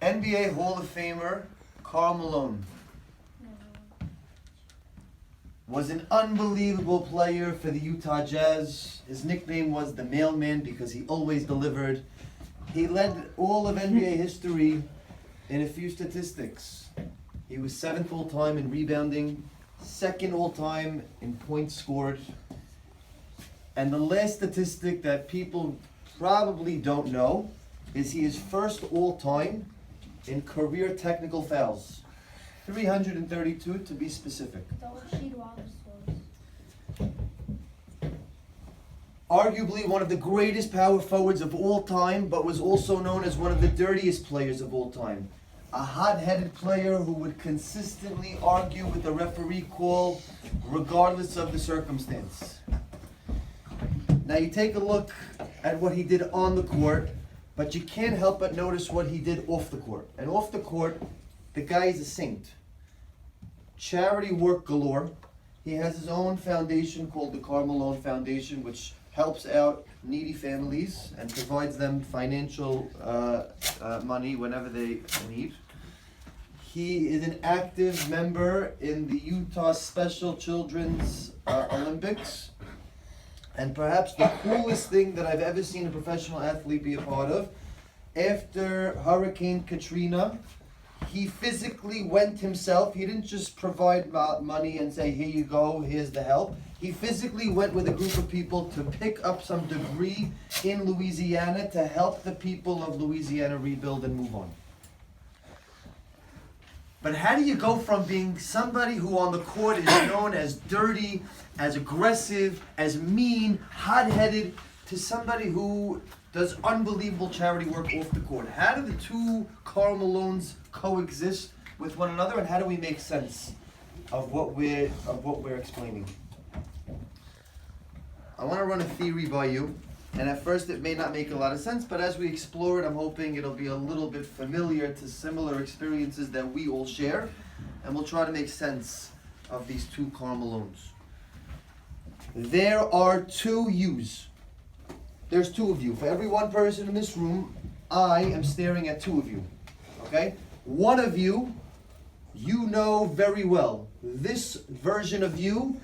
NBA Hall of Famer Karl Malone was an unbelievable player for the Utah Jazz. His nickname was the Mailman because he always delivered. He led all of NBA history in a few statistics. He was 7th all-time in rebounding, 2nd all-time in points scored. And the last statistic that people probably don't know is he is 1st all-time in career technical fouls. 332 to be specific. Arguably one of the greatest power forwards of all time, but was also known as one of the dirtiest players of all time. A hot-headed player who would consistently argue with the referee call regardless of the circumstance. Now you take a look at what he did on the court, but you can't help but notice what he did off the court. And off the court, the guy is a saint. Charity work galore. He has his own foundation called the Karl Malone Foundation, which helps out needy families and provides them financial money whenever they need. He is an active member in the Utah Special Children's Olympics. And perhaps the coolest thing that I've ever seen a professional athlete be a part of, after Hurricane Katrina, he physically went himself. He didn't just provide money and say, here you go, here's the help. He physically went with a group of people to pick up some debris in Louisiana to help the people of Louisiana rebuild and move on. But how do you go from being somebody who on the court is known as dirty, as aggressive, as mean, hot-headed, to somebody who does unbelievable charity work off the court? How do the two Karl Malones coexist with one another, and how do we make sense of what we're explaining? I want to run a theory by you, and at first it may not make a lot of sense, but as we explore it, I'm hoping it'll be a little bit familiar to similar experiences that we all share, and we'll try to make sense of these two Karl Malones. There are two yous. There's two of you. For every one person in this room, I am staring at two of you. Okay? One of you, you know very well. This version of you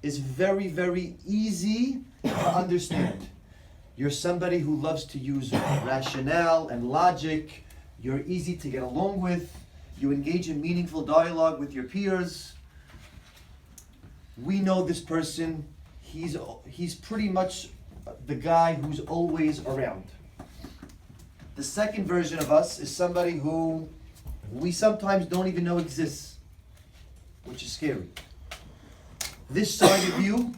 is very, very easy to understand. You're somebody who loves to use rationale and logic. You're easy to get along with. You engage in meaningful dialogue with your peers. We know this person. He's pretty much the guy who's always around. The second version of us is somebody who we sometimes don't even know exists, which is scary. This side of you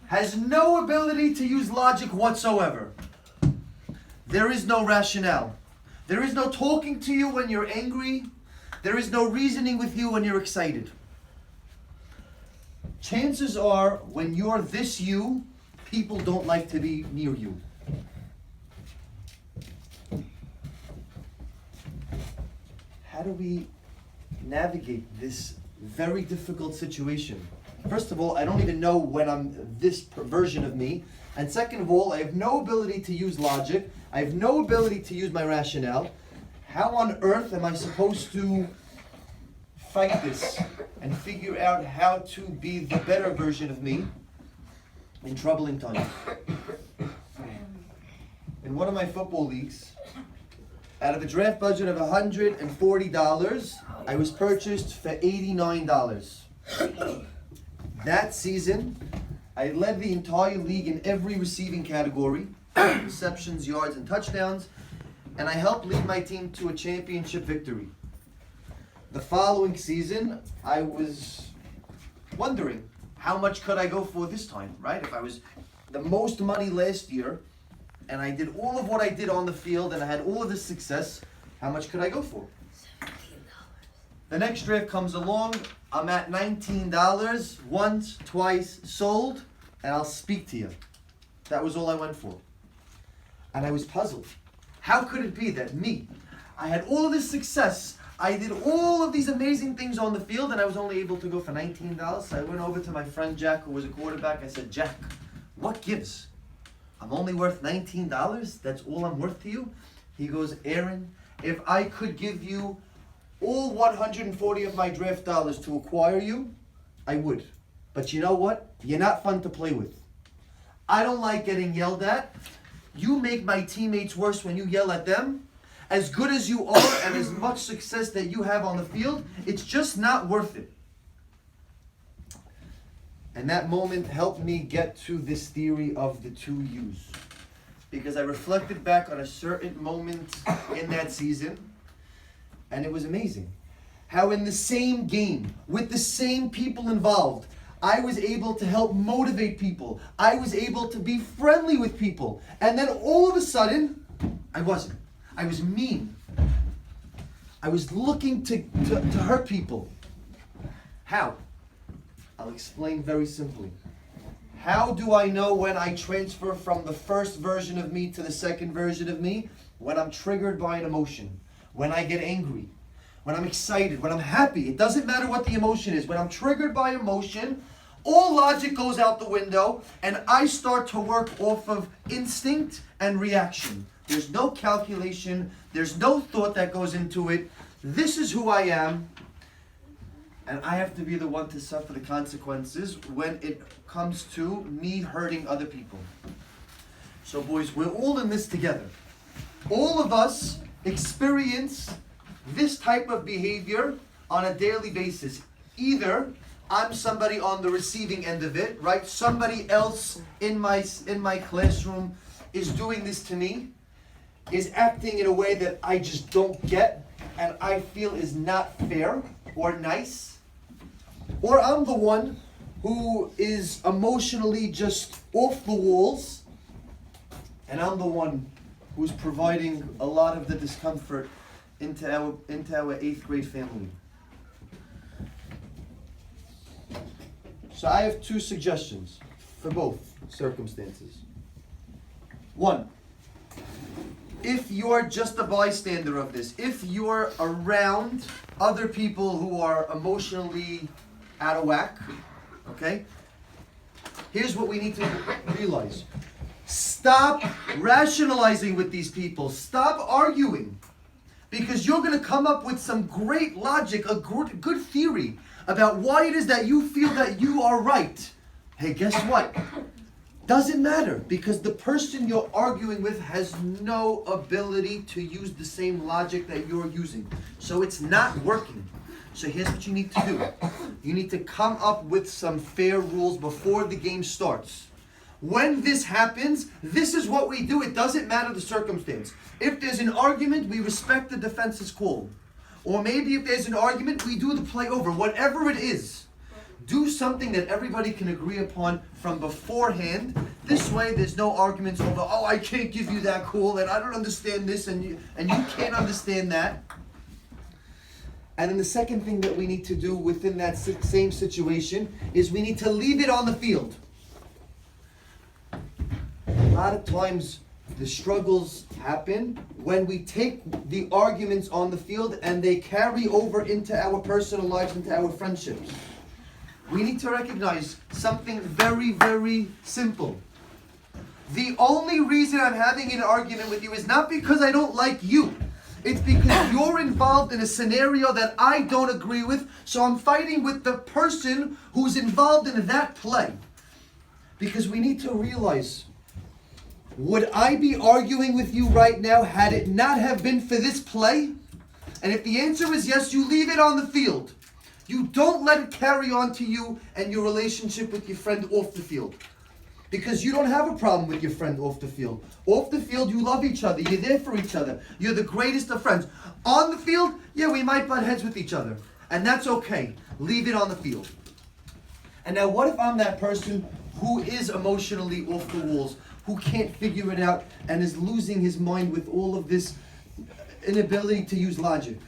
has no ability to use logic whatsoever. There is no rationale. There is no talking to you when you're angry. There is no reasoning with you when you're excited. Chances are, when you're this you, people don't like to be near you. How do we navigate this very difficult situation? First of all, I don't even know when I'm this version of me. And second of all, I have no ability to use logic. I have no ability to use my rationale. How on earth am I supposed to fight this and figure out how to be the better version of me in troubling times? In one of my football leagues, out of a draft budget of $140, I was purchased for $89. That season, I led the entire league in every receiving category, receptions, yards, and touchdowns, and I helped lead my team to a championship victory. The following season, I was wondering, how much could I go for this time, right? If I was the most money last year, and I did all of what I did on the field, and I had all of this success, how much could I go for? $17. The next draft comes along, I'm at $19, once, twice, sold, and I'll speak to you. That was all I went for. And I was puzzled. How could it be that me, I had all of this success, I did all of these amazing things on the field, and I was only able to go for $19? So I went over to my friend Jack, who was a quarterback. I said, Jack, what gives? I'm only worth $19? That's all I'm worth to you? He goes, Aaron, if I could give you all 140 of my draft dollars to acquire you, I would. But you know what? You're not fun to play with. I don't like getting yelled at. You make my teammates worse when you yell at them. As good as you are and as much success that you have on the field, it's just not worth it. And that moment helped me get to this theory of the two U's. Because I reflected back on a certain moment in that season, and it was amazing. How in the same game, with the same people involved, I was able to help motivate people. I was able to be friendly with people. And then all of a sudden, I wasn't. I was mean. I was looking to hurt people. How? I'll explain very simply. How do I know when I transfer from the first version of me to the second version of me? When I'm triggered by an emotion. When I get angry. When I'm excited. When I'm happy. It doesn't matter what the emotion is. When I'm triggered by emotion, all logic goes out the window and I start to work off of instinct and reaction. There's no calculation. There's no thought that goes into it. This is who I am. And I have to be the one to suffer the consequences when it comes to me hurting other people. So boys, we're all in this together. All of us experience this type of behavior on a daily basis. Either I'm somebody on the receiving end of it, right? Somebody else in my classroom is doing this to me, is acting in a way that I just don't get and I feel is not fair or nice. Or I'm the one who is emotionally just off the walls, and I'm the one who's providing a lot of the discomfort into our 8th grade family. So I have 2 suggestions for both circumstances. 1, if you're just a bystander of this, if you're around other people who are emotionally out of whack, okay? Here's what we need to realize. Stop rationalizing with these people. Stop arguing. Because you're going to come up with some great logic, a good theory about why it is that you feel that you are right. Hey, guess what? Doesn't matter, because the person you're arguing with has no ability to use the same logic that you're using. So it's not working. So here's what you need to do. You need to come up with some fair rules before the game starts. When this happens, this is what we do. It doesn't matter the circumstance. If there's an argument, we respect the defense's call. Or maybe if there's an argument, we do the play over. Whatever it is, do something that everybody can agree upon from beforehand. This way, there's no arguments over, oh, I can't give you that call, and I don't understand this, and you can't understand that. And then the second thing that we need to do within that same situation is we need to leave it on the field. A lot of times the struggles happen when we take the arguments on the field and they carry over into our personal lives, into our friendships. We need to recognize something very, very simple. The only reason I'm having an argument with you is not because I don't like you. It's because you're involved in a scenario that I don't agree with, so I'm fighting with the person who's involved in that play. Because we need to realize, would I be arguing with you right now had it not have been for this play? And if the answer is yes, you leave it on the field. You don't let it carry on to you and your relationship with your friend off the field. Because you don't have a problem with your friend off the field. Off the field, you love each other. You're there for each other. You're the greatest of friends. On the field, yeah, we might butt heads with each other. And that's okay. Leave it on the field. And now what if I'm that person who is emotionally off the walls, who can't figure it out, and is losing his mind with all of this inability to use logic?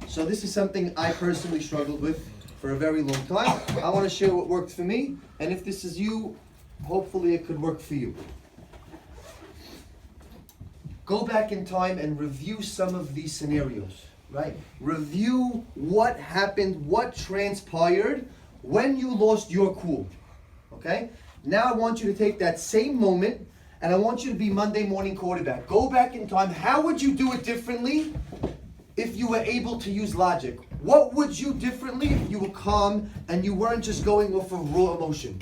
So this is something I personally struggled with for a very long time. I want to share what worked for me, and if this is you, hopefully it could work for you. Go back in time and review some of these scenarios, right? Review what happened, what transpired when you lost your cool, okay? Now I want you to take that same moment and I want you to be Monday morning quarterback. Go back in time. How would you do it differently if you were able to use logic? What would you differently if you were calm and you weren't just going off of raw emotion?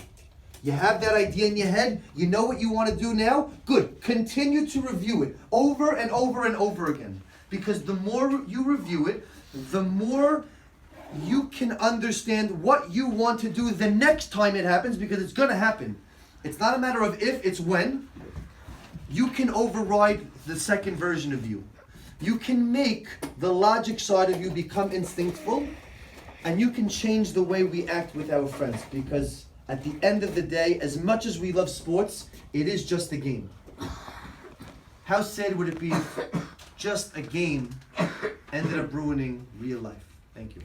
You have that idea in your head. You know what you want to do now? Good. Continue to review it over and over and over again. Because the more you review it, the more you can understand what you want to do the next time it happens, because it's going to happen. It's not a matter of if, it's when. You can override the second version of you. You can make the logic side of you become instinctful, and you can change the way we act with our friends, because at the end of the day, as much as we love sports, it is just a game. How sad would it be if just a game ended up ruining real life? Thank you.